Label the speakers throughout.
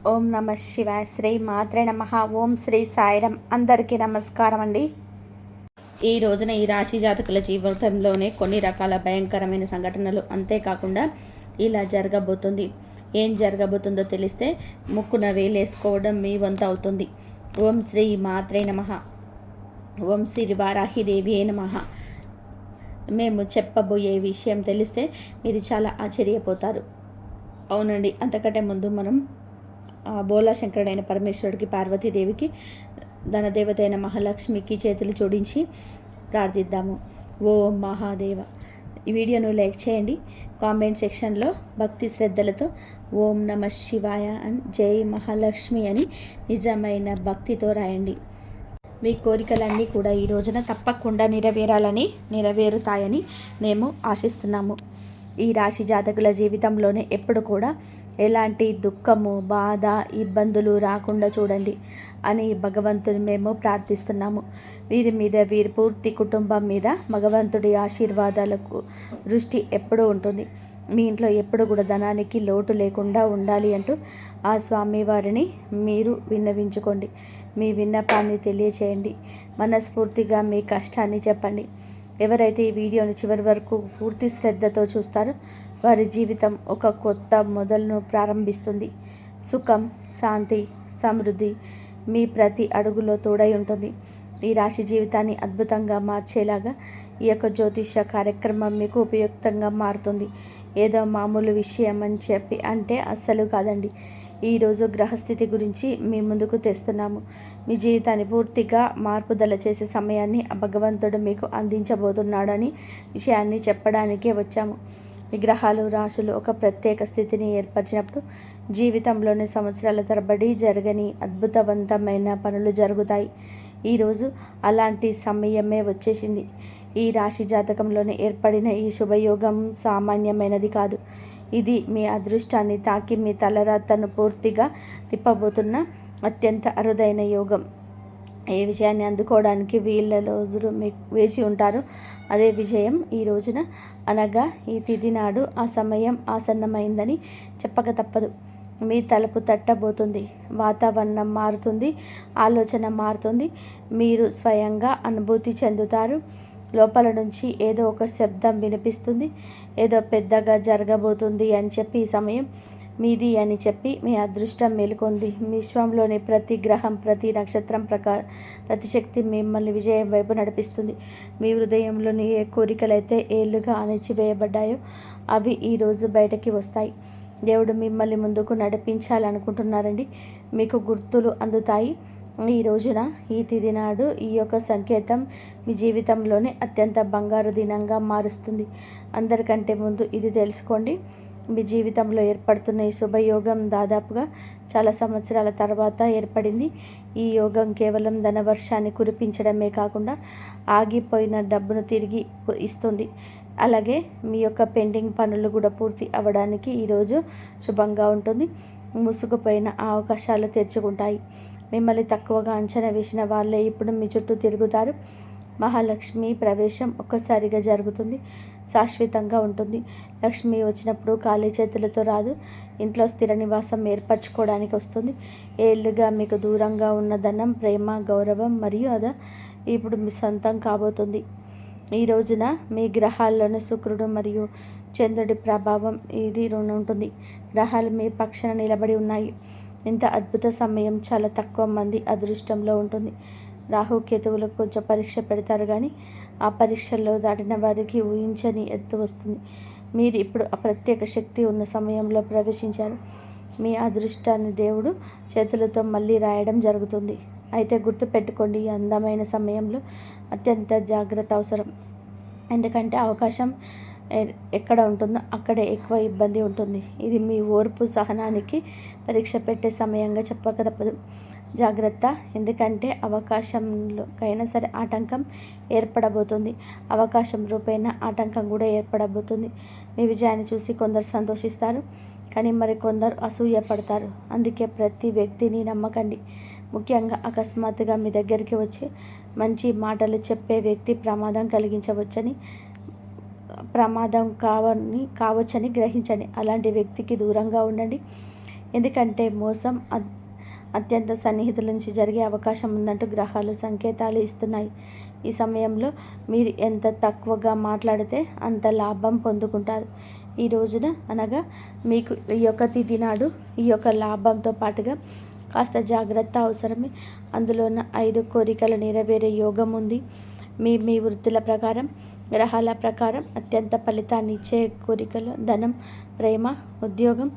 Speaker 1: ఓం నమ శివాయ. శ్రీ మాత్రే నమ. ఓం శ్రీ సాయిరం. అందరికీ నమస్కారం అండి. ఈ రోజున ఈ రాశి జాతకుల జీవితంలోనే కొన్ని రకాల భయంకరమైన సంఘటనలు, అంతేకాకుండా ఇలా జరగబోతుంది. ఏం జరగబోతుందో తెలిస్తే ముక్కున వేలేసుకోవడం మీ వంతు అవుతుంది. ఓం శ్రీ మాత్రే నమ. ఓం శ్రీ వారాహిదేవి నమ. మేము చెప్పబోయే విషయం తెలిస్తే మీరు చాలా ఆశ్చర్యపోతారు. అవునండి, అంతకంటే ముందు మనం బోలా శంకరుడైన పరమేశ్వరుడికి, పార్వతీదేవికి, ధనదేవత అయిన మహాలక్ష్మికి చేతులు జోడించి ప్రార్థిద్దాము. ఓం మహాదేవ. ఈ వీడియోను లైక్ చేయండి. కామెంట్ సెక్షన్లో భక్తి శ్రద్ధలతో ఓం నమ శివాయ అండ్ జై మహాలక్ష్మి అని నిజమైన భక్తితో రాయండి. మీ కోరికలన్నీ కూడా ఈ రోజున తప్పకుండా నెరవేరుతాయని మేము ఆశిస్తున్నాము. ఈ రాశి జాతకుల జీవితంలోనే ఎప్పుడు కూడా ఎలాంటి దుఃఖము, బాధ, ఇబ్బందులు రాకుండా చూడండి అని భగవంతుని మేము ప్రార్థిస్తున్నాము. వీరి మీద, వీరి పూర్తి కుటుంబం మీద భగవంతుడి ఆశీర్వాదాలకు దృష్టి ఎప్పుడూ ఉంటుంది. మీ ఇంట్లో ఎప్పుడు కూడా ధనానికి లోటు లేకుండా ఉండాలి అంటూ ఆ స్వామి వారిని మీరు విన్నవించుకోండి. మీ విన్నపాన్ని తెలియచేయండి. మనస్ఫూర్తిగా మీ కష్టాన్ని చెప్పండి. ఎవరైతే ఈ వీడియోని చివరి వరకు పూర్తి శ్రద్ధతో చూస్తారో వారి జీవితం ఒక కొత్త మొదలును ప్రారంభిస్తుంది. సుఖం, శాంతి, సమృద్ధి మీ ప్రతి అడుగులో తోడై ఉంటుంది. ఈ రాశి జీవితాన్ని అద్భుతంగా మార్చేలాగా ఈ యొక్క జ్యోతిష కార్యక్రమం మీకు ఉపయుక్తంగా మారుతుంది. ఏదో మామూలు విషయం అని చెప్పి అంటే అస్సలు కాదండి. ఈరోజు గ్రహస్థితి గురించి మీ ముందుకు తెస్తున్నాము. మీ జీవితాన్ని పూర్తిగా మార్పుదల చేసే సమయాన్ని భగవంతుడు మీకు అందించబోతున్నాడని విషయాన్ని చెప్పడానికే వచ్చాము. విగ్రహాలు, రాశులు ఒక ప్రత్యేక స్థితిని ఏర్పరిచినప్పుడు జీవితంలోని సంవత్సరాల తరబడి జరగని అద్భుతవంతమైన పనులు జరుగుతాయి. ఈరోజు అలాంటి సమయమే వచ్చేసింది. ఈ రాశి జాతకంలోనే ఏర్పడిన ఈ శుభయోగం సామాన్యమైనది కాదు. ఇది మీ అదృష్టాన్ని తాకి మీ తలరాతను పూర్తిగా తిప్పబోతున్న అత్యంత అరుదైన యోగం. ఏ విజయాన్ని అందుకోవడానికి వీళ్ళ రోజులు మీకు వేచి ఉంటారు. అదే విజయం ఈ రోజున, అనగా ఈ తిథి నాడు ఆ సమయం ఆసన్నమైందని చెప్పక తప్పదు. మీ తలుపు తట్టబోతుంది. వాతావరణం మారుతుంది, ఆలోచన మారుతుంది. మీరు స్వయంగా అనుభూతి చెందుతారు. లోపల నుంచి ఏదో ఒక శబ్దం వినిపిస్తుంది. ఏదో పెద్దగా జరగబోతుంది అని చెప్పి ఈ సమయం మీది అని చెప్పి మీ అదృష్టం మేలుకొంది. విశ్వంలోని ప్రతి గ్రహం, ప్రతి నక్షత్రం ప్రతి శక్తి మిమ్మల్ని విజయం వైపు నడిపిస్తుంది. మీ హృదయంలోని ఏ కోరికలైతే ఏళ్ళుగా అణిచివేయబడ్డాయో అవి ఈరోజు బయటకి వస్తాయి. దేవుడు మిమ్మల్ని ముందుకు నడిపించాలనుకుంటున్నారండి. మీకు గుర్తులు అందుతాయి. ఈ రోజున, ఈ తిథి నాడు ఈ యొక్క సంకేతం మీ జీవితంలోనే అత్యంత బంగారు దినంగా మారుస్తుంది. అందరికంటే ముందు ఇది తెలుసుకోండి. మీ జీవితంలో ఏర్పడుతున్న ఈ శుభయోగం దాదాపుగా చాలా సంవత్సరాల తర్వాత ఏర్పడింది. ఈ యోగం కేవలం ధనవర్షాన్ని కురిపించడమే కాకుండా ఆగిపోయిన డబ్బును తిరిగి ఇస్తుంది. అలాగే మీ యొక్క పెండింగ్ పనులు కూడా పూర్తి అవ్వడానికి ఈరోజు శుభంగా ఉంటుంది. మూసుకుపోయిన అవకాశాలు తెరుచుకుంటాయి. మిమ్మల్ని తక్కువగా అంచనా వేసిన వాళ్ళే ఇప్పుడు మీ చుట్టూ తిరుగుతారు. మహాలక్ష్మి ప్రవేశం ఒక్కసారిగా జరుగుతుంది, శాశ్వతంగా ఉంటుంది. లక్ష్మి వచ్చినప్పుడు ఖాళీ చేతులతో రాదు. ఇంట్లో స్థిర నివాసం ఏర్పరచుకోవడానికి వస్తుంది. ఏళ్ళుగా మీకు దూరంగా ఉన్న ధనం, ప్రేమ, గౌరవం మరియు అదా ఇప్పుడు మీ సొంతం కాబోతుంది. ఈ రోజున మీ గ్రహాల్లోని శుక్రుడు మరియు చంద్రుడి ప్రభావం ఇది ఉంటుంది. గ్రహాలు మీ పక్షాన నిలబడి ఉన్నాయి. ఇంత అద్భుత సమయం చాలా తక్కువ మంది అదృష్టంలో ఉంటుంది. రాహుకేతువులకు కొంచెం పరీక్ష పెడతారు, కానీ ఆ పరీక్షల్లో దాటిన వారికి ఊహించని ఎత్తు వస్తుంది. మీరు ఇప్పుడు ఆ ప్రత్యేక శక్తి ఉన్న సమయంలో ప్రవేశించారు. మీ అదృష్టాన్ని దేవుడు చేతులతో మళ్ళీ రాయడం జరుగుతుంది. అయితే గుర్తుపెట్టుకోండి, ఈ అందమైన సమయంలో అత్యంత జాగ్రత్త అవసరం. ఎందుకంటే అవకాశం ఎక్కడ ఉంటుందో అక్కడే ఎక్కువ ఇబ్బంది ఉంటుంది. ఇది మీ ఓర్పు, సహనానికి పరీక్ష పెట్టే సమయంగా చెప్పక తప్పదు. జాగ్రత్త, ఎందుకంటే అవకాశంలోకైనా సరే ఆటంకం ఏర్పడబోతుంది. అవకాశం రూపేణ ఆటంకం కూడా ఏర్పడబోతుంది. మీ విజయాన్ని చూసి కొందరు సంతోషిస్తారు, కానీ మరి కొందరు అసూయ పడతారు. అందుకే ప్రతి వ్యక్తిని నమ్మకండి. ముఖ్యంగా అకస్మాత్తుగా మీ దగ్గరికి వచ్చి మంచి మాటలు చెప్పే వ్యక్తి ప్రమాదం కావచ్చని గ్రహించండి. అలాంటి వ్యక్తికి దూరంగా ఉండండి. ఎందుకంటే మోసం అత్యంత సన్నిహితుల నుంచి జరిగే అవకాశం ఉందంటూ గ్రహాలు సంకేతాలు ఇస్తున్నాయి. ఈ సమయంలో మీరు ఎంత తక్కువగా మాట్లాడితే అంత లాభం పొందుకుంటారు. ఈ రోజున అనగా మీకు ఈ యొక్క తిథి నాడు ఈ యొక్క లాభంతో పాటుగా కాస్త జాగ్రత్త అవసరమే. అందులో ఉన్న 5 కోరికలు నెరవేరే యోగం ఉంది. మీ మీ వృత్తుల ప్రకారం, గ్రహాల ప్రకారం అత్యంత ఫలితాన్ని ఇచ్చే కోరికలు ధనం, ప్రేమ, ఉద్యోగం,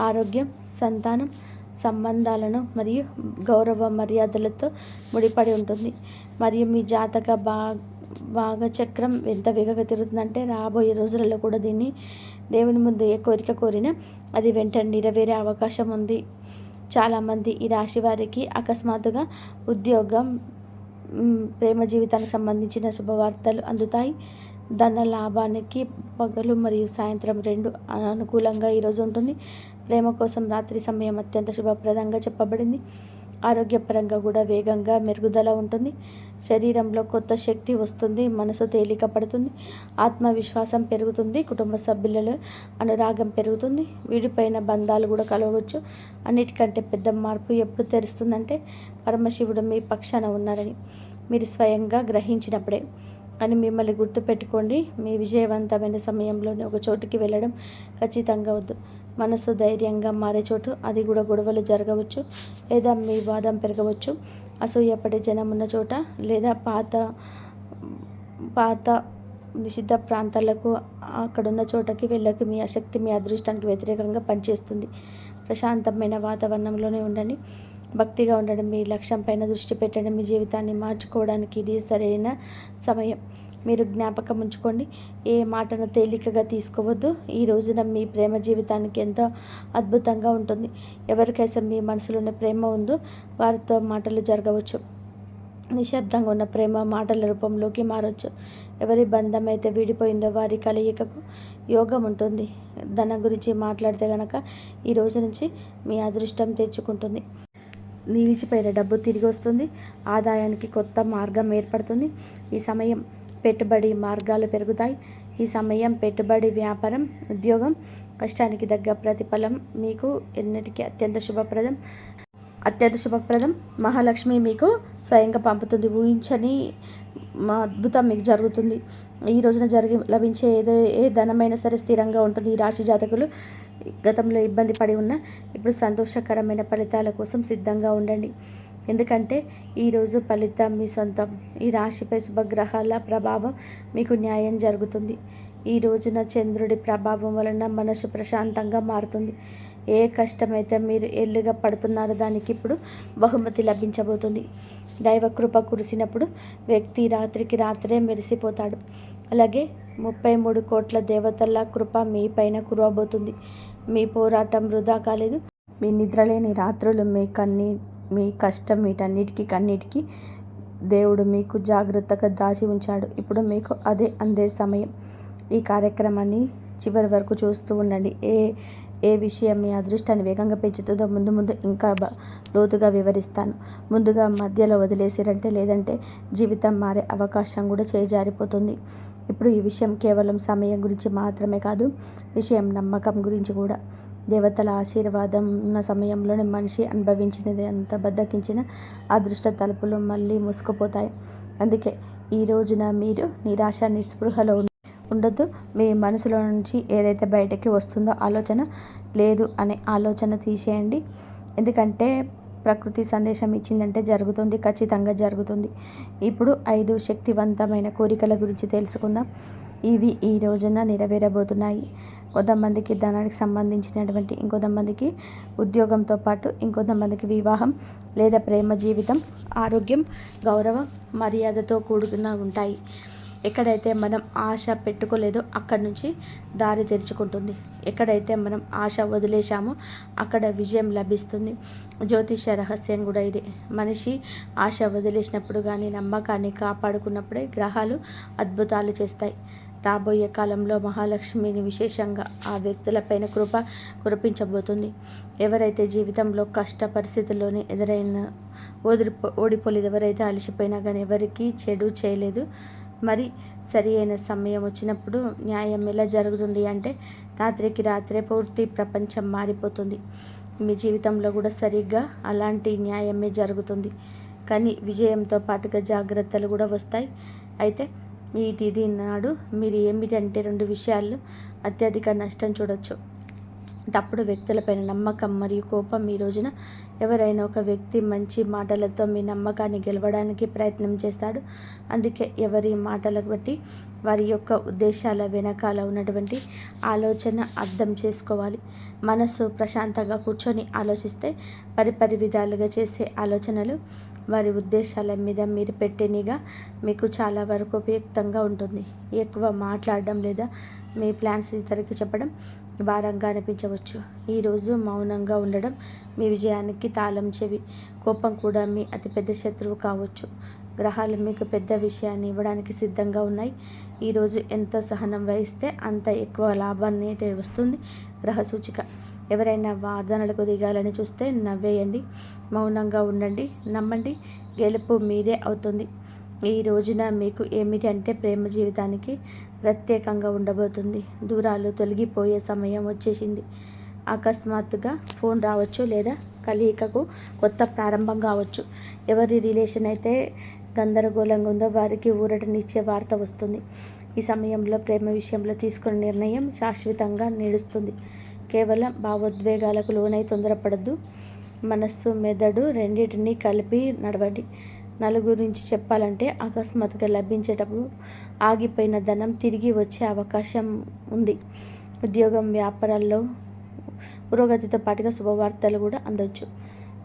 Speaker 1: ఆరోగ్యం, సంతానం, సంబంధాలను మరియు గౌరవ మర్యాదలతో ముడిపడి ఉంటుంది. మరియు మీ జాతక భాగచక్రం ఎంత వేగంగా తిరుగుతుందంటే రాబోయే రోజులలో కూడా దీన్ని దేవుని ముందు ఏ కోరిక కోరినా అది వెంటనే నెరవేరే అవకాశం ఉంది. చాలామంది ఈ రాశి వారికి అకస్మాత్తుగా ఉద్యోగం, ప్రేమ జీవితానికి సంబంధించిన శుభవార్తలు అందుతాయి. ధన లాభానికి పగలు మరియు సాయంత్రం 2 అనుకూలంగా ఈరోజు ఉంటుంది. ప్రేమ కోసం రాత్రి సమయం అత్యంత శుభప్రదంగా చెప్పబడింది. ఆరోగ్యపరంగా కూడా వేగంగా మెరుగుదల ఉంటుంది. శరీరంలో కొత్త శక్తి వస్తుంది. మనసు తేలిక పడుతుంది. ఆత్మవిశ్వాసం పెరుగుతుంది. కుటుంబ సభ్యులలో అనురాగం పెరుగుతుంది. విడిపోయిన బంధాలు కూడా కలవచ్చు. అన్నిటికంటే పెద్ద మార్పు ఎప్పుడు తెరుస్తుందంటే పరమశివుడు మీ పక్షాన ఉన్నారని మీరు స్వయంగా గ్రహించినప్పుడే. అని మిమ్మల్ని గుర్తుపెట్టుకోండి. మీ విజయవంతమైన సమయంలోనే ఒక చోటుకి వెళ్ళడం ఖచ్చితంగా వద్దు. మనసు ధైర్యంగా మారే చోటు, అది కూడా గొడవలు జరగవచ్చు లేదా మీ వాదం పెరగవచ్చు. అసూయపడే జనం ఉన్న చోట లేదా పాత నిషిద్ధ ప్రాంతాలకు అక్కడున్న చోటకి వెళ్ళక మీ ఆసక్తి మీ అదృష్టానికి వ్యతిరేకంగా పనిచేస్తుంది. ప్రశాంతమైన వాతావరణంలోనే ఉండండి. భక్తిగా ఉండడం, మీ లక్ష్యం పైన దృష్టి పెట్టడం, మీ జీవితాన్ని మార్చుకోవడానికి ఇది సరైన సమయం. మీరు జ్ఞాపకం ఉంచుకోండి, ఏ మాటను తేలికగా తీసుకోవద్దు. ఈ రోజున మీ ప్రేమ జీవితానికి ఎంతో అద్భుతంగా ఉంటుంది. ఎవరికైతే మీ మనసులోని ప్రేమ ఉందో వారితో మాటలు జరగవచ్చు. నిశ్శబ్దంగా ఉన్న ప్రేమ మాటల రూపంలోకి మారవచ్చు. ఎవరి బంధం అయితే విడిపోయిందో వారి కలయికకు యోగం ఉంటుంది. ధనం గురించి మాట్లాడితే కనుక ఈ రోజు నుంచి మీ అదృష్టం తెచ్చుకుంటుంది. నిలిచిపోయిన డబ్బు తిరిగి వస్తుంది. ఆదాయానికి కొత్త మార్గం ఏర్పడుతుంది. ఈ సమయం పెట్టుబడి మార్గాలు పెరుగుతాయి. ఈ సమయం పెట్టుబడి, వ్యాపారం, ఉద్యోగం, కష్టానికి తగ్గ ప్రతిఫలం మీకు ఎన్నిటికీ అత్యంత శుభప్రదం. మహాలక్ష్మి మీకు స్వయంగా పంపుతుంది. ఊహించని అద్భుతం మీకు జరుగుతుంది. ఈ రోజున లభించే ఏ ధనమైనా సరే స్థిరంగా ఉంటుంది. ఈ రాశి జాతకులు గతంలో ఇబ్బంది పడి ఉన్న ఇప్పుడు సంతోషకరమైన ఫలితాల కోసం సిద్ధంగా ఉండండి. ఎందుకంటే ఈరోజు ఫలితం మీ సొంతం. ఈ రాశిపై శుభగ్రహాల ప్రభావం మీకు న్యాయం జరుగుతుంది. ఈ రోజున చంద్రుడి ప్రభావం వలన మనసు ప్రశాంతంగా మారుతుంది. ఏ కష్టమైతే మీరు ఎల్లుగా పడుతున్నారో దానికి ఇప్పుడు బహుమతి లభించబోతుంది. దైవకృప కురిసినప్పుడు వ్యక్తి రాత్రికి రాత్రే మెరిసిపోతాడు. అలాగే 33 కోట్ల దేవతల కృప మీ పైన కురవబోతుంది. మీ పోరాటం వృధా కాలేదు. మీ నిద్రలేని రాత్రులు, మీ కష్టం, కన్నిటికీ దేవుడు మీకు జాగ్రత్తగా దాచి ఉంచాడు. ఇప్పుడు మీకు అదే అందే సమయం. ఈ కార్యక్రమాన్ని చివరి వరకు చూస్తూ ఉండండి. ఏ విషయం మీ అదృష్టాన్ని వేగంగా పెంచుతుందో ముందు ఇంకా లోతుగా వివరిస్తాను. ముందుగా మధ్యలో వదిలేసారంటే లేదంటే జీవితం మారే అవకాశం కూడా చేజారిపోతుంది. ఇప్పుడు ఈ విషయం కేవలం సమయం గురించి మాత్రమే కాదు, విషయం నమ్మకం గురించి కూడా. దేవతల ఆశీర్వాదం ఉన్న సమయంలోనే మనిషి అనుభవించినది అంత బద్దకించిన అదృష్ట తలుపులు మళ్ళీ మూసుకుపోతాయి. అందుకే ఈ రోజున మీరు నిరాశ, నిస్పృహలో ఉండొద్దు. మీ మనసులో నుంచి ఏదైతే బయటకి వస్తుందో ఆలోచన లేదు అనే ఆలోచన తీసేయండి. ఎందుకంటే ప్రకృతి సందేశం ఇచ్చిందంటే జరుగుతుంది, ఖచ్చితంగా జరుగుతుంది. ఇప్పుడు 5 శక్తివంతమైన కోరికల గురించి తెలుసుకుందాం. ఇవి ఈ రోజున నెరవేరబోతున్నాయి. కొంతమందికి ధనానికి సంబంధించినటువంటి, ఇంకొంతమందికి ఉద్యోగంతో పాటు ఇంకొంతమందికి వివాహం లేదా ప్రేమ జీవితం, ఆరోగ్యం, గౌరవం, మర్యాదతో కూడుకున్న ఉంటాయి. ఎక్కడైతే మనం ఆశ పెట్టుకోలేదో అక్కడి నుంచి దారి తెరుచుకుంటుంది. ఎక్కడైతే మనం ఆశ వదిలేశామో అక్కడ విజయం లభిస్తుంది. జ్యోతిష రహస్యం కూడా ఇదే. మనిషి ఆశ వదిలేసినప్పుడు కానీ, నమ్మకాన్ని కాపాడుకున్నప్పుడే గ్రహాలు అద్భుతాలు చేస్తాయి. రాబోయే కాలంలో మహాలక్ష్మిని విశేషంగా ఆ వ్యక్తులపైన కృప కురిపించబోతుంది. ఎవరైతే జీవితంలో కష్ట పరిస్థితుల్లోనే ఓడిపోలేదు, ఎవరైతే అలసిపోయినా కానీ ఎవరికి చెడు చేయలేదు, మరి సరి అయిన సమయం వచ్చినప్పుడు న్యాయం ఎలా జరుగుతుంది అంటే రాత్రికి రాత్రే పూర్తి ప్రపంచం మారిపోతుంది. మీ జీవితంలో కూడా సరిగ్గా అలాంటి న్యాయమే జరుగుతుంది. కానీ విజయంతో పాటుగా జాగ్రత్తలు కూడా వస్తాయి. అయితే ఈ తిథి నాడు మీరు ఏమిటంటే 2 విషయాల్లో అత్యధిక నష్టం చూడొచ్చు. తప్పుడు వ్యక్తులపైన నమ్మకం మరియు కోపం. ఈ రోజున ఎవరైనా ఒక వ్యక్తి మంచి మాటలతో మీ నమ్మకాన్ని గెలవడానికి ప్రయత్నం చేస్తాడు. అందుకే ఎవరి మాటలకు బట్టి వారి యొక్క ఉద్దేశాల వెనకాల ఉన్నటువంటి ఆలోచన అర్థం చేసుకోవాలి. మనసు ప్రశాంతంగా కూర్చొని ఆలోచిస్తే పరిపరి విధాలుగా చేసే ఆలోచనలు వారి ఉద్దేశాల మీద మీరు పెట్టే నిఘా మీకు చాలా వరకు ఉపయుక్తంగా ఉంటుంది. ఎక్కువ మాట్లాడడం లేదా మీ ప్లాన్స్ ఇతరులకు చెప్పడం భారంగా అనిపించవచ్చు. ఈరోజు మౌనంగా ఉండడం మీ విజయానికి తాళం చెవి. కోపం కూడా మీ అతిపెద్ద శత్రువు కావచ్చు. గ్రహాలు మీకు పెద్ద విషయాన్ని ఇవ్వడానికి సిద్ధంగా ఉన్నాయి. ఈరోజు ఎంత సహనం వహిస్తే అంత ఎక్కువ లాభాన్ని అయితే వస్తుంది గ్రహ సూచిక. ఎవరైనా వాదనలకు దిగాలని చూస్తే నవ్వేయండి, మౌనంగా ఉండండి, నమ్మండి, గెలుపు మీదే అవుతుంది. ఈ రోజున మీకు ఏమిటంటే ప్రేమ జీవితానికి ప్రత్యేకంగా ఉండబోతుంది. దూరాలు తొలగిపోయే సమయం వచ్చేసింది. అకస్మాత్తుగా ఫోన్ రావచ్చు లేదా కలయికకు కొత్త ప్రారంభం కావచ్చు. ఎవరి రిలేషన్ అయితే గందరగోళంగా ఉందో వారికి ఊరటనిచ్చే వార్త వస్తుంది. ఈ సమయంలో ప్రేమ విషయంలో తీసుకున్న నిర్ణయం శాశ్వతంగా నిలుస్తుంది. కేవలం భావోద్వేగాలకు లోనై తొందరపడద్దు. మనస్సు మెదడు రెండింటినీ కలిపి నడవండి. నలుగురించి చెప్పాలంటే అకస్మాత్తుగా లభించేటప్పుడు ఆగిపోయిన ధనం తిరిగి వచ్చే అవకాశం ఉంది. ఉద్యోగం వ్యాపారాల్లో పురోగతితో పాటుగా శుభవార్తలు కూడా అందొచ్చు.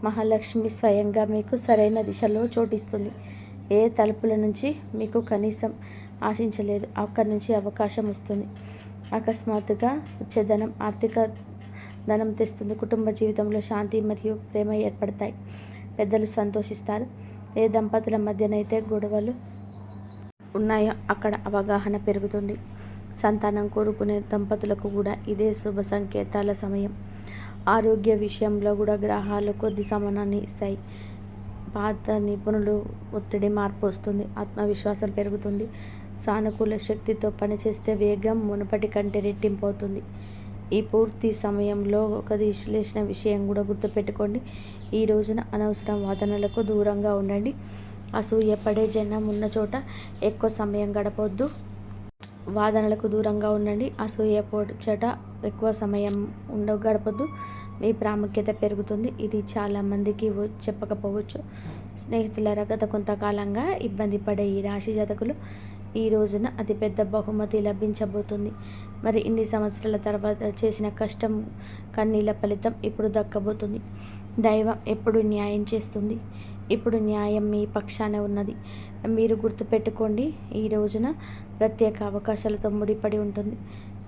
Speaker 1: మహాలక్ష్మి స్వయంగా మీకు సరైన దిశలో చోటిస్తుంది. ఏ తలుపుల నుంచి మీకు కనీసం ఆశించలేదు అక్కడి నుంచి అవకాశం వస్తుంది. అకస్మాత్తుగా వచ్చే ధనం ఆర్థిక ధనం తెస్తుంది. కుటుంబ జీవితంలో శాంతి మరియు ప్రేమ ఏర్పడతాయి. పెద్దలు సంతోషిస్తారు. ఏ దంపతుల మధ్యనైతే గొడవలు ఉన్నాయో అక్కడ అవగాహన పెరుగుతుంది. సంతానం కోరుకునే దంపతులకు కూడా ఇదే శుభ సంకేతాల సమయం. ఆరోగ్య విషయంలో కూడా గ్రహాలు కొద్ది సమానాన్ని ఇస్తాయి. పాత నిపుణులు ఒత్తిడి మార్పు వస్తుంది. ఆత్మవిశ్వాసం పెరుగుతుంది. సానుకూల శక్తితో పనిచేస్తే వేగం మునుపటి కంటే రెట్టింపు అవుతుంది. ఈ పూర్తి సమయంలో ఒక విశ్లేషణ విషయం కూడా గుర్తుపెట్టుకోండి. ఈ రోజున అనవసరం వాదనలకు దూరంగా ఉండండి. అసూయపడే జనం ఉన్న చోట ఎక్కువ సమయం గడపొద్దు. వాదనలకు దూరంగా ఉండండి. అసూయపడే చోట ఎక్కువ సమయం గడపొద్దు. మీ ప్రాముఖ్యత పెరుగుతుంది. ఇది చాలామందికి చెప్పకపోవచ్చు. స్నేహితుల గత కొంతకాలంగా ఇబ్బంది పడే ఈ రాశి జాతకులు ఈ రోజున అతిపెద్ద బహుమతి లభించబోతుంది. మరి ఇన్ని సంవత్సరాల తర్వాత చేసిన కష్టం కన్నీళ్ళ ఫలితం ఇప్పుడు దక్కబోతుంది. దైవం ఎప్పుడు న్యాయం చేస్తుంది. ఇప్పుడు న్యాయం మీ పక్షాన ఉన్నది. మీరు గుర్తుపెట్టుకోండి. ఈ రోజున ప్రత్యేక అవకాశాలతో ముడిపడి ఉంటుంది.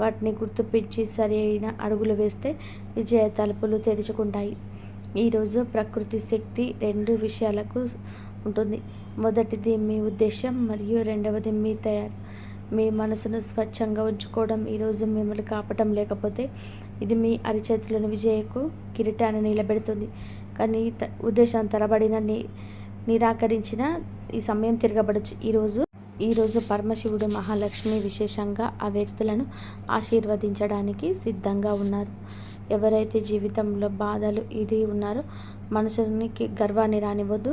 Speaker 1: వాటిని గుర్తుపించి సరైన అడుగులు వేస్తే విజయ తలుపులు తెరుచుకుంటాయి. ఈరోజు ప్రకృతి శక్తి 2 విషయాలకు ఉంటుంది. మొదటిది మీ ఉద్దేశం మరియు రెండవది మీ తయారు. మీ మనసును స్వచ్ఛంగా ఉంచుకోవడం ఈరోజు మిమ్మల్ని కాపటం. లేకపోతే ఇది మీ అరిచేతులను విజయకు కిరీటాన్ని నిలబెడుతుంది. కానీ ఉద్దేశం తరబడిన నిరాకరించిన ఈ సమయం తిరగబడచ్చు. ఈరోజు పరమశివుడు మహాలక్ష్మి విశేషంగా ఆ వ్యక్తులను ఆశీర్వదించడానికి సిద్ధంగా ఉన్నారు. ఎవరైతే జీవితంలో బాధలు ఇది ఉన్నారో మనసునికి గర్వాన్ని రానివ్వద్దు.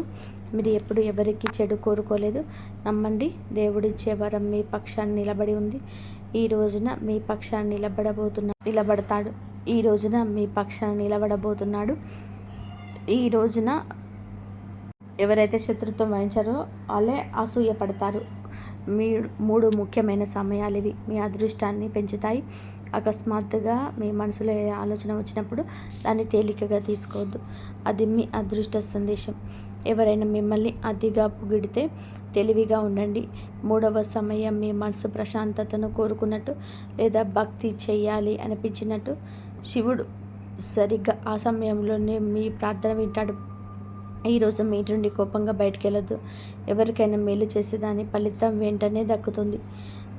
Speaker 1: మీరు ఎప్పుడు ఎవరికి చెడు కోరుకోలేదు. నమ్మండి. దేవుడిచ్చే వరం మీ పక్షాన్ని నిలబడి ఉంది. ఈ రోజున మీ పక్షాన్ని నిలబడతాడు. ఈ రోజున మీ పక్షాన్ని నిలబడబోతున్నాడు. ఈ రోజున ఎవరైతే శత్రుత్వం వహించారో వాళ్ళే అసూయపడతారు. 3 ముఖ్యమైన సమయాలు ఇవి. మీ అదృష్టాన్ని పెంచుతాయి. అకస్మాత్తుగా మీ మనసులో ఏ ఆలోచన వచ్చినప్పుడు దాన్ని తేలికగా తీసుకోవద్దు. అది మీ అదృష్ట సందేశం. ఎవరైనా మిమ్మల్ని అతిగా పొగిడితే తెలివిగా ఉండండి. 3వ సమయం మీ మనసు ప్రశాంతతను కోరుకున్నట్టు లేదా భక్తి చేయాలి అనిపించినట్టు శివుడు సరిగ్గా ఆ సమయంలోనే మీ ప్రార్థన వింటాడు. ఈరోజు మీ నుండి కోపంగా బయటికి వెళ్ళొద్దు. ఎవరికైనా మేలు చేసే దాని ఫలితం వెంటనే దక్కుతుంది.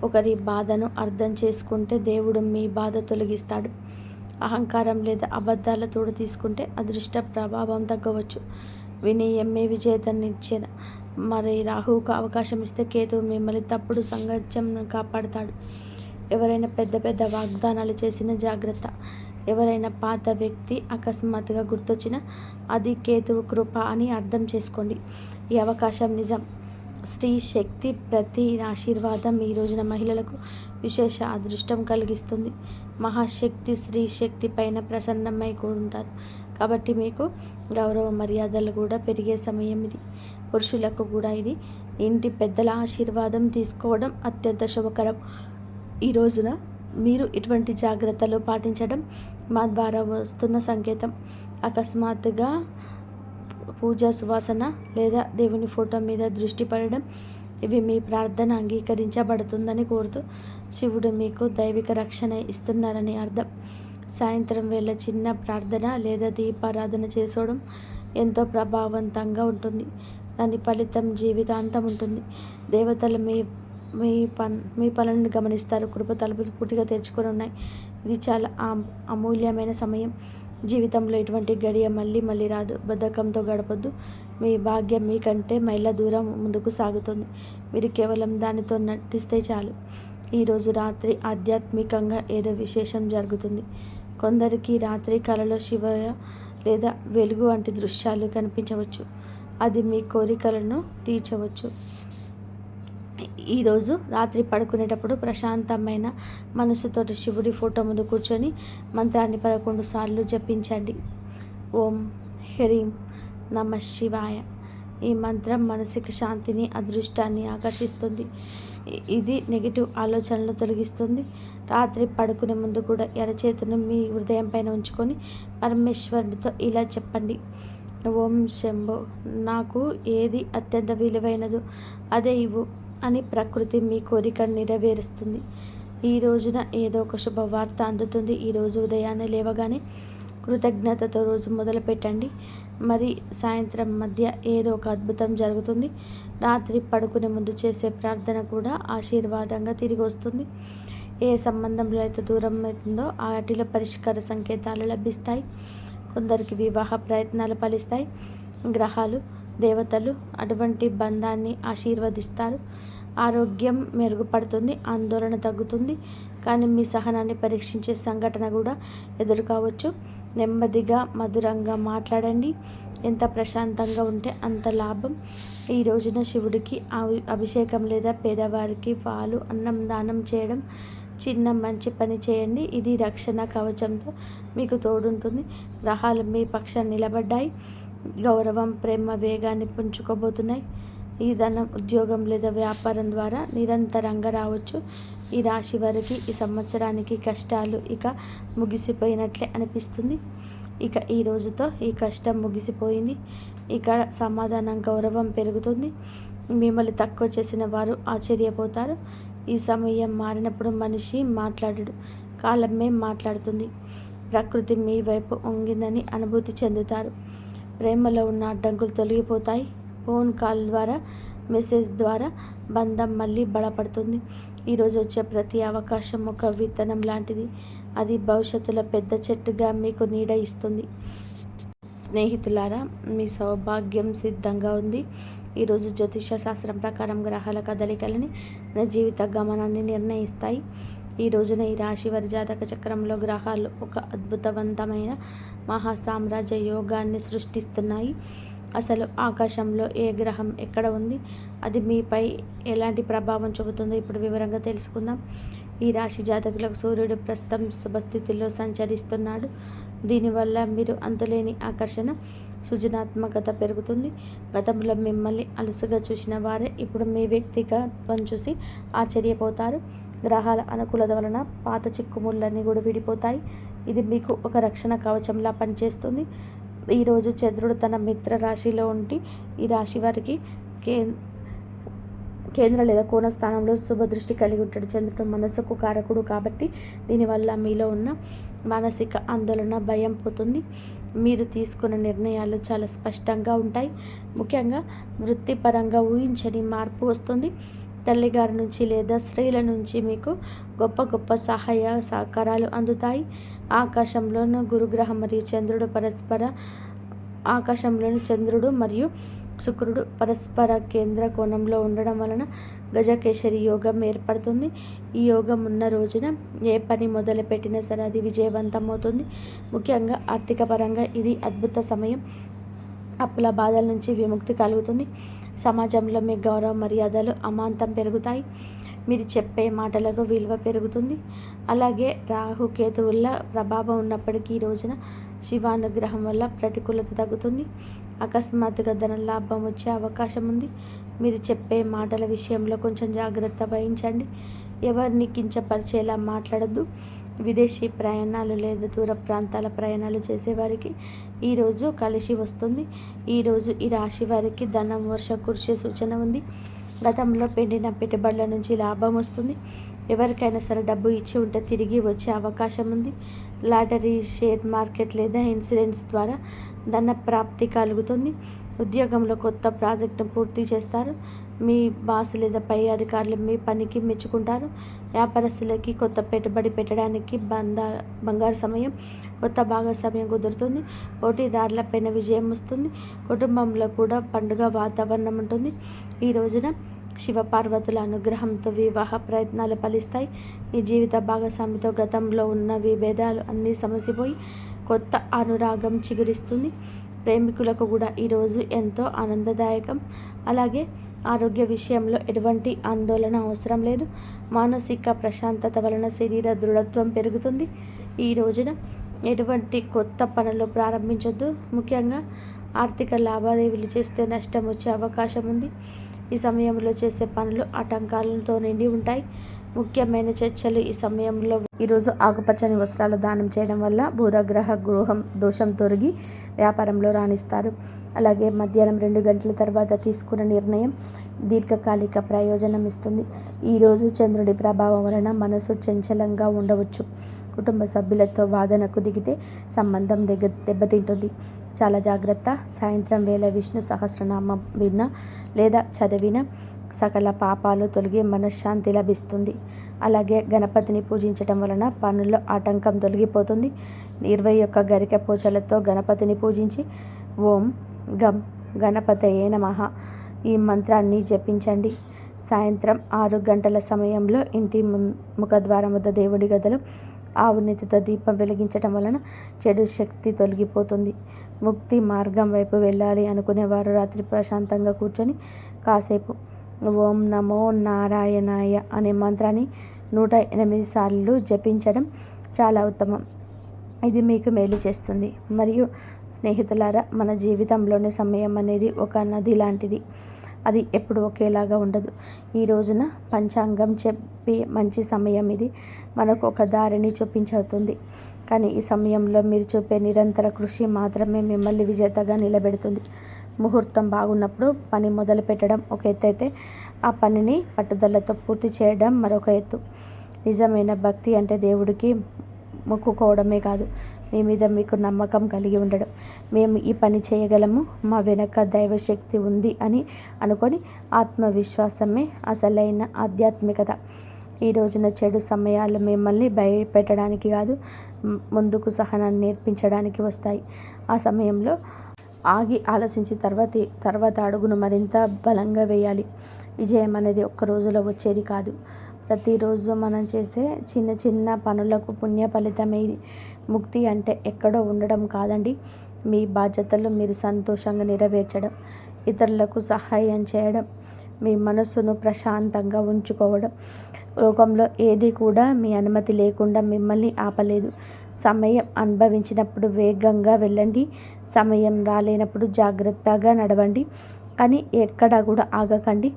Speaker 1: ఒకరి బాధను అర్థం చేసుకుంటే దేవుడు మీ బాధ తొలగిస్తాడు. అహంకారం లేదా అబద్ధాల తోడు తీసుకుంటే అదృష్ట ప్రభావం తగ్గవచ్చు. వినయమే విజేతనిచ్చిన మరి రాహువుకు అవకాశం ఇస్తే కేతువు మిమ్మల్ని తప్పుడు సంగత్యం కాపాడుతాడు. ఎవరైనా పెద్ద పెద్ద వాగ్దానాలు చేసిన జాగ్రత్త. ఎవరైనా పాత వ్యక్తి అకస్మాత్తుగా గుర్తొచ్చినా అది కేతువు కృప అని అర్థం చేసుకోండి. ఈ అవకాశం నిజం. స్త్రీ శక్తి ప్రతి ఆశీర్వాదం ఈ రోజున మహిళలకు విశేష అదృష్టం కలిగిస్తుంది. మహాశక్తి స్త్రీ శక్తి పైన ప్రసన్నమై ఉంటారు కాబట్టి మీకు గౌరవ మర్యాదలు కూడా పెరిగే సమయం ఇది. పురుషులకు కూడా ఇది ఇంటి పెద్దల ఆశీర్వాదం తీసుకోవడం అత్యంత శుభకరం. ఈ రోజున మీరు ఇటువంటి జాగ్రత్తలు పాటించడం మా ద్వారా వస్తున్న సంకేతం. అకస్మాత్తుగా పూజా సువాసన లేదా దేవుని ఫోటో మీద దృష్టి పడడం ఇవి మీ ప్రార్థన అంగీకరించబడుతుందని కోరుతూ శివుడు మీకు దైవిక రక్షణ ఇస్తున్నారని అర్థం. సాయంత్రం వేళ చిన్న ప్రార్థన లేదా దీపారాధన చేసుకోవడం ఎంతో ప్రభావవంతంగా ఉంటుంది. దాని ఫలితం జీవితాంతం ఉంటుంది. దేవతలు మీ పనులను గమనిస్తారు. కృప తలుపులు పూర్తిగా తెరుచుకొని ఉన్నాయి. ఇది చాలా అమూల్యమైన సమయం. జీవితంలో ఇటువంటి గడియ మళ్ళీ రాదు. బద్ధకంతో గడపొద్దు. మీ భాగ్యం మీకంటే మైళ్ళ దూరం ముందుకు సాగుతుంది. మీరు కేవలం దానితో నటిస్తే చాలు. ఈరోజు రాత్రి ఆధ్యాత్మికంగా ఏదో విశేషం జరుగుతుంది. కొందరికి రాత్రి కలలో శివయ లేదా వెలుగు వంటి దృశ్యాలు కనిపించవచ్చు. అది మీ కోరికలను తీర్చవచ్చు. ఈరోజు రాత్రి పడుకునేటప్పుడు ప్రశాంతమైన మనసుతోటి శివుడి ఫోటో ముందు కూర్చొని మంత్రాన్ని 11 సార్లు జపించండి. ఓం హ్రీం నమ శివాయ. ఈ మంత్రం మానసిక శాంతిని, అదృష్టాన్ని ఆకర్షిస్తుంది. ఇది నెగిటివ్ ఆలోచనలు తొలగిస్తుంది. రాత్రి పడుకునే ముందు కూడా ఎడచేతును మీ హృదయం పైన ఉంచుకొని పరమేశ్వరుడితో ఇలా చెప్పండి. ఓం శంభో, నాకు ఏది అత్యంత విలువైనదో అదే ఇవ్వు అని ప్రకృతి మీ కోరికను నెరవేరుస్తుంది. ఈ రోజున ఏదో ఒక శుభవార్త అందుతుంది. ఈరోజు ఉదయాన్నే లేవగానే కృతజ్ఞతతో రోజు మొదలు పెట్టండి. మరి సాయంత్రం మధ్య ఏదో ఒక అద్భుతం జరుగుతుంది. రాత్రి పడుకునే ముందు చేసే ప్రార్థన కూడా ఆశీర్వాదంగా తిరిగి వస్తుంది. ఏ సంబంధంలో అయితే దూరం అవుతుందో వాటిలో పరిష్కార సంకేతాలు లభిస్తాయి. కొందరికి వివాహ ప్రయత్నాలు ఫలిస్తాయి. గ్రహాలు, దేవతలు అటువంటి బంధాన్ని ఆశీర్వదిస్తారు. ఆరోగ్యం మెరుగుపడుతుంది. ఆందోళన తగ్గుతుంది. కానీ మీ సహనాన్ని పరీక్షించే సంఘటన కూడా ఎదురుకావచ్చు. నెమ్మదిగా మధురంగా మాట్లాడండి. ఎంత ప్రశాంతంగా ఉంటే అంత లాభం. ఈ రోజున శివుడికి అభిషేకం లేదా పేదవారికి పాలు, అన్నం దానం చేయడం చిన్న మంచి పని చేయండి. ఇది రక్షణ కవచంతో మీకు తోడుంటుంది. గ్రహాలు మీ పక్షాన్ని నిలబడ్డాయి. గౌరవం, ప్రేమ వేగాన్ని పుంజుకోబోతున్నాయి. ఈ ధనం, ఉద్యోగం లేదా వ్యాపారం ద్వారా నిరంతరంగా రావచ్చు. ఈ రాశి వారికి ఈ సంవత్సరానికి కష్టాలు ఇక ముగిసిపోయినట్లే అనిపిస్తుంది. ఇక ఈ రోజుతో ఈ కష్టం ముగిసిపోయింది. ఇక సమాధానం, గౌరవం పెరుగుతుంది. మిమ్మల్ని తక్కువ చేసిన వారు ఆశ్చర్యపోతారు. ఈ సమయం మారినప్పుడు మనిషి మాట్లాడడు, కాలమే మాట్లాడుతుంది. ప్రకృతి మీ వైపు వంగిందని అనుభూతి చెందుతారు. ప్రేమలో ఉన్న అడ్డంకులు తొలగిపోతాయి. ఫోన్ కాల్ ద్వారా, మెసేజ్ ద్వారా బంధం మళ్ళీ బలపడుతుంది. ఈరోజు వచ్చే ప్రతి అవకాశం ఒక విత్తనం లాంటిది. అది భవిష్యత్తులో పెద్ద చెట్టుగా మీకు నీడ ఇస్తుంది. స్నేహితులారా, మీ సౌభాగ్యం సిద్ధంగా ఉంది. ఈరోజు జ్యోతిష శాస్త్రం ప్రకారం గ్రహాల కదలికలని మన జీవిత గమనాన్ని నిర్ణయిస్తాయి. ఈ రోజున ఈ రాశి వారి జాతక చక్రంలో గ్రహాలు ఒక అద్భుతవంతమైన మహాసామ్రాజ్య యోగాన్ని సృష్టిస్తున్నాయి. అసలు ఆకాశంలో ఏ గ్రహం ఎక్కడ ఉంది, అది మీపై ఎలాంటి ప్రభావం చూపుతుందో ఇప్పుడు వివరంగా తెలుసుకుందాం. ఈ రాశి జాతకులకు సూర్యుడు ప్రస్తుతం శుభస్థితిలో సంచరిస్తున్నాడు. దీనివల్ల మీరు అంతులేని ఆకర్షణ, సృజనాత్మకత పెరుగుతుంది. గతంలో మిమ్మల్ని అలుసుగా చూసిన వారే ఇప్పుడు మీ వ్యక్తిగతం చూసి ఆశ్చర్యపోతారు. గ్రహాల అనుకూలత వలన పాత చిక్కుముళ్ళన్నీ కూడా విడిపోతాయి. ఇది మీకు ఒక రక్షణ కవచంలా పనిచేస్తుంది. ఈరోజు చంద్రుడు తన మిత్ర రాశిలో ఉండి ఈ రాశి వారికి కేంద్ర లేదా కోణ స్థానంలో శుభదృష్టి కలిగి ఉంటాడు. చంద్రుడు మనసుకు కారకుడు కాబట్టి దీనివల్ల మీలో ఉన్న మానసిక ఆందోళన, భయం పోతుంది. మీరు తీసుకున్న నిర్ణయాలు చాలా స్పష్టంగా ఉంటాయి. ముఖ్యంగా వృత్తిపరంగా ఊహించని మార్పు వస్తుంది. తల్లిగారి నుంచి లేదా స్త్రీల నుంచి మీకు గొప్ప గొప్ప సహాయ సహకారాలు అందుతాయి. ఆకాశంలోని చంద్రుడు మరియు శుక్రుడు పరస్పర కేంద్ర కోణంలో ఉండడం వలన గజకేసరి యోగం ఏర్పడుతుంది. ఈ యోగం ఉన్న రోజున ఏ పని మొదలుపెట్టినా సరే అది విజయవంతమవుతుంది. ముఖ్యంగా ఆర్థిక పరంగా ఇది అద్భుత సమయం. అప్పుల బాధల నుంచి విముక్తి కలుగుతుంది. సమాజంలో మీ గౌరవ మర్యాదలు అమాంతం పెరుగుతాయి. మీరు చెప్పే మాటలకు విలువ పెరుగుతుంది. అలాగే రాహుకేతువుల ప్రభావం ఉన్నప్పటికీ ఈ రోజున శివానుగ్రహం వల్ల ప్రతికూలత తగ్గుతుంది. అకస్మాత్తుగా ధన లాభం వచ్చే అవకాశం ఉంది. మీరు చెప్పే మాటల విషయంలో కొంచెం జాగ్రత్త వహించండి. ఎవరిని కించపరిచేలా మాట్లాడద్దు. విదేశీ ప్రయాణాలు లేదా దూర ప్రాంతాల ప్రయాణాలు చేసేవారికి ఈరోజు కలిసి వస్తుంది. ఈరోజు ఈ రాశి వారికి ధనం వర్ష కురిసే సూచన ఉంది. గతంలో పెట్టిన పెట్టుబడుల నుంచి లాభం వస్తుంది. ఎవరికైనా సరే డబ్బు ఇచ్చి ఉంటే తిరిగి వచ్చే అవకాశం ఉంది. లాటరీ, షేర్ మార్కెట్ లేదా ఇన్సూరెన్స్ ద్వారా ధన ప్రాప్తి కలుగుతుంది. ఉద్యోగంలో కొత్త ప్రాజెక్టును పూర్తి చేస్తారు. మీ బాస్ లేదా పై అధికారులు మీ పనికి మెచ్చుకుంటారు. వ్యాపారస్తులకి కొత్త పెట్టుబడి పెట్టడానికి బంగారు సమయం. కొత్త భాగస్వామ్యం కుదురుతుంది. పోటీదారులపైన విజయం వస్తుంది. కుటుంబంలో కూడా పండుగ వాతావరణం ఉంటుంది. ఈ రోజున శివపార్వతుల అనుగ్రహంతో వివాహ ప్రయత్నాలు ఫలిస్తాయి. మీ జీవిత భాగస్వామితో గతంలో ఉన్న విభేదాలు అన్నీ సమసిపోయి కొత్త అనురాగం చిగురిస్తుంది. ప్రేమికులకు కూడా ఈరోజు ఎంతో ఆనందదాయకం. అలాగే ఆరోగ్య విషయంలో ఎటువంటి ఆందోళన అవసరం లేదు. మానసిక ప్రశాంతత వలన శరీర దృఢత్వం పెరుగుతుంది. ఈ రోజున ఎటువంటి కొత్త పనులు ప్రారంభించొద్దు. ముఖ్యంగా ఆర్థిక లావాదేవీలు చేస్తే నష్టం వచ్చే అవకాశం ఉంది. ఈ సమయంలో చేసే పనులు ఆటంకాలతో నిండి ఉంటాయి. ముఖ్యమైన చర్చలు ఈ సమయంలో. ఈరోజు ఆకుపచ్చని వస్త్రాలు దానం చేయడం వల్ల బుధగ్రహ గృహం దోషం తొలగి వ్యాపారంలో రాణిస్తారు. అలాగే మధ్యాహ్నం 2 గంటల తర్వాత తీసుకున్న నిర్ణయం దీర్ఘకాలిక ప్రయోజనం ఇస్తుంది. ఈరోజు చంద్రుడి ప్రభావం వలన మనసు చంచలంగా ఉండవచ్చు. కుటుంబ సభ్యులతో వాదనకు దిగితే సంబంధం దెబ్బతింటుంది. చాలా జాగ్రత్త. సాయంత్రం వేళ విష్ణు సహస్రనామం విన్నా లేదా చదివిన సకల పాపాలు తొలగి మనశ్శాంతి లభిస్తుంది. అలాగే గణపతిని పూజించడం వలన పనుల్లో ఆటంకం తొలగిపోతుంది. 21 గరిక పూజలతో గణపతిని పూజించి ఓం గం గణపతయే నమః ఈ మంత్రాన్ని జపించండి. సాయంత్రం 6 గంటల సమయంలో ఇంటి ముఖద్వారం వద్ద దేవుడి గదిలో ఆవు నెత్తితో దీపం వెలిగించడం వలన చెడు శక్తి తొలగిపోతుంది. ముక్తి మార్గం వైపు వెళ్ళాలి అనుకునేవారు రాత్రి ప్రశాంతంగా కూర్చొని కాసేపు ఓం నమో నారాయణాయ అనే మంత్రాన్ని 108 సార్లు జపించడం చాలా ఉత్తమం. ఇది మీకు మేలు చేస్తుంది. మరియు స్నేహితులారా, మన జీవితంలోని సమయం అనేది ఒక నది లాంటిది. అది ఎప్పుడు ఒకేలాగా ఉండదు. ఈ రోజున పంచాంగం చెప్పి మంచి సమయం ఇది మనకు ఒక దారిని చూపించవుతుంది. కానీ ఈ సమయంలో మీరు చూపే నిరంతర కృషి మాత్రమే మిమ్మల్ని విజేతగా నిలబెడుతుంది. ముహూర్తం బాగున్నప్పుడు పని మొదలు పెట్టడం ఒక ఎత్తు అయితే ఆ పనిని పట్టుదలతో పూర్తి చేయడం మరొక ఎత్తు. నిజమైన భక్తి అంటే దేవుడికి మొక్కుకోవడమే కాదు, మీ మీద మీకు నమ్మకం కలిగి ఉండడం. మేము ఈ పని చేయగలము, మా వెనక దైవశక్తి ఉంది అని అనుకొని ఆత్మవిశ్వాసమే అసలైన ఆధ్యాత్మికత. ఈ రోజున చెడు సమయాలు మిమ్మల్ని భయపెట్టడానికి కాదు, ముందుకు సహనాన్ని నేర్పించడానికి వస్తాయి. ఆ సమయంలో ఆగి ఆలోచించి తర్వాత అడుగును మరింత బలంగా వేయాలి. విజయం అనేది ఒక్క రోజులో వచ్చేది కాదు. ప్రతిరోజు మనం చేసే చిన్న చిన్న పనులకు పుణ్య ఫలితమే ఇది. ముక్తి అంటే ఎక్కడో ఉండడం కాదండి, మీ బాధ్యతలు మీరు సంతోషంగా నెరవేర్చడం, ఇతరులకు సహాయం చేయడం, మీ మనస్సును ప్రశాంతంగా ఉంచుకోవడం. లోకంలో ఏది కూడా మీ అనుమతి లేకుండా మిమ్మల్ని ఆపలేదు. సమయం అనుభవించినప్పుడు వేగంగా వెళ్ళండి, సమయం రాలేనప్పుడు జాగ్రత్తగా నడవండి. కానీ ఎక్కడా కూడా ఆగకండి.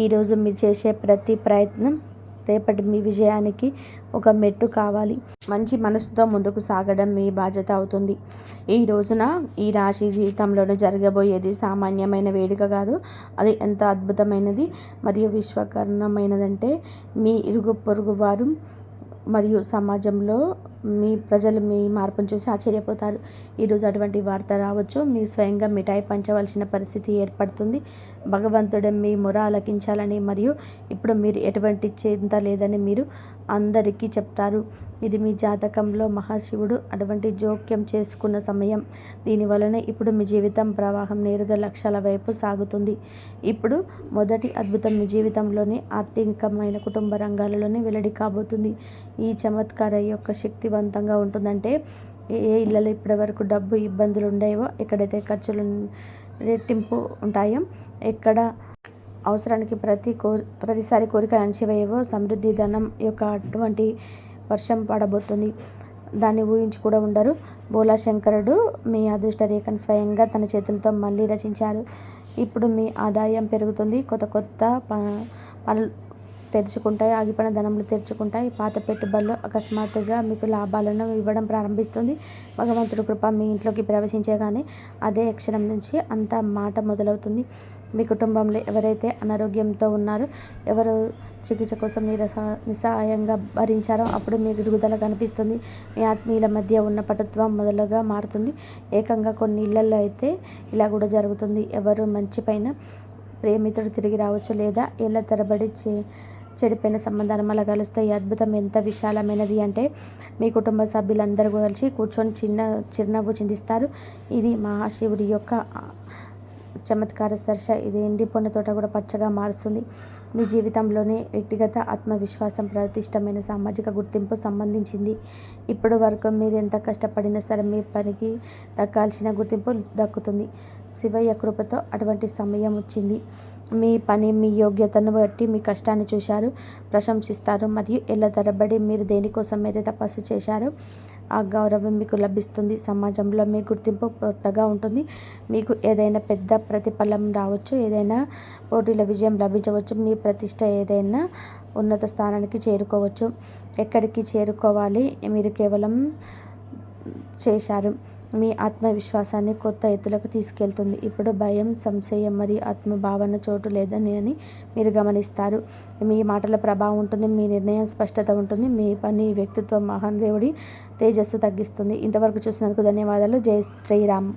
Speaker 1: ఈరోజు మీరు చేసే ప్రతి ప్రయత్నం రేపటి మీ విజయానికి ఒక మెట్టు కావాలి. మంచి మనసుతో ముందుకు సాగడం మీ బాధ్యత అవుతుంది. ఈ రోజున ఈ రాశి జీవితంలోనూ జరగబోయేది సామాన్యమైన వేడుక కాదు, అది ఎంత అద్భుతమైనది మరియు విశ్వకరణమైనదంటే మీ ఇరుగు పొరుగు వారు మరియు సమాజంలో మీ ప్రజలు మీ మార్పును చూసి ఆశ్చర్యపోతారు. ఈరోజు అటువంటి వార్త రావచ్చు. మీరు స్వయంగా మిఠాయి పంచవలసిన పరిస్థితి ఏర్పడుతుంది. భగవంతుడే మీ మొర ఆలకించాలని మరియు ఇప్పుడు మీరు ఎటువంటి చింత లేదని మీరు అందరికీ చెప్తారు. ఇది మీ జాతకంలో మహాశివుడు అటువంటి జోక్యం చేసుకున్న సమయం. దీనివలన ఇప్పుడు మీ జీవితం ప్రవాహం నేరుగా లక్ష్యాల వైపు సాగుతుంది. ఇప్పుడు మొదటి అద్భుతం మీ జీవితంలోని ఆర్థికమైన కుటుంబ రంగాలలోనే వెల్లడి కాబోతుంది. ఈ చమత్కార యొక్క శక్తివంతంగా ఉంటుందంటే ఏ ఇళ్ళలో ఇప్పటివరకు డబ్బు ఇబ్బందులు ఉండేవో, ఎక్కడైతే ఖర్చులు రెట్టింపు ఉంటాయో, ఎక్కడ అవసరానికి ప్రతిసారి కోరికలు అణచివేయవో సమృద్ధి ధనం యొక్క అటువంటి వర్షం పడబోతుంది. దాన్ని ఊహించి కూడా ఉండరు. బోలా శంకరుడు మీ అదృష్ట రేఖను స్వయంగా తన చేతులతో మళ్ళీ రచించారు. ఇప్పుడు మీ ఆదాయం పెరుగుతుంది. కొత్త పనులు తెరుచుకుంటాయి. ఆగిపోయిన ధనములు తెరుచుకుంటాయి. పాత పెట్టుబడులు అకస్మాత్తుగా మీకు లాభాలను ఇవ్వడం ప్రారంభిస్తుంది. భగవంతుడి కృప మీ ఇంట్లోకి ప్రవేశించగానే అదే క్షణం నుంచి అంత మాట మొదలవుతుంది. మీ కుటుంబంలో ఎవరైతే అనారోగ్యంతో ఉన్నారో, ఎవరు చికిత్స కోసం నిస్సహాయంగా భరించారో అప్పుడు మీకు ఎదుగుదల కనిపిస్తుంది. మీ ఆత్మీయుల మధ్య ఉన్న పటుత్వం మొదలుగా మారుతుంది. ఏకంగా కొన్ని ఇళ్లలో అయితే ఇలా కూడా జరుగుతుంది. ఎవరు మంచి పైన ప్రేమితుడు తిరిగి రావచ్చు, లేదా ఏళ్ళ తరబడి చెడిపోయిన సంబంధాలు మళ్ళీ కలుస్తాయి. ఈ అద్భుతం ఎంత విశాలమైనది అంటే మీ కుటుంబ సభ్యులందరూ కలిసి కూర్చొని చిరునవ్వు చిందిస్తారు. ఇది మహాశివుడి యొక్క చమత్కార స్పర్శ. ఇది ఎండిపోయిన తోట కూడా పచ్చగా మారుస్తుంది. మీ జీవితంలోని వ్యక్తిగత ఆత్మవిశ్వాసం, ప్రతిష్టమైన సామాజిక గుర్తింపు సంబంధించింది. ఇప్పటి వరకు మీరు ఎంత కష్టపడినా సరే మీ పనికి దక్కాల్సిన గుర్తింపు దక్కుతుంది. శివయ్య కృపతో అటువంటి సమయం వచ్చింది. మీ పని, మీ యోగ్యతను బట్టి మీ కష్టాన్ని చూశారు, ప్రశంసిస్తారు. మరియు ఏళ్ళ తరబడి మీరు దేనికోసం అయితే తపస్సు చేశారో ఆ గౌరవం మీకు లభిస్తుంది. సమాజంలో మీ గుర్తింపు కొత్తగా ఉంటుంది. మీకు ఏదైనా పెద్ద ప్రతిఫలం రావచ్చు, ఏదైనా పోటీల విజయం లభించవచ్చు, మీ ప్రతిష్ట ఏదైనా ఉన్నత స్థానానికి చేరుకోవచ్చు. ఎక్కడికి చేరుకోవాలి మీరు కేవలం చేశారు. మీ ఆత్మవిశ్వాసాన్ని కొత్త ఎత్తులకు తీసుకెళ్తుంది. ఇప్పుడు భయం, సంశయం మరియు ఆత్మభావన చోటు లేదని మీరు గమనిస్తారు. మీ మాటల ప్రభావం ఉంటుంది. మీ నిర్ణయం స్పష్టత ఉంటుంది. మీ పని, వ్యక్తిత్వం మహాదేవుడి తేజస్సు తగ్గిస్తుంది. ఇంతవరకు చూసినందుకు ధన్యవాదాలు. జై శ్రీరామ్.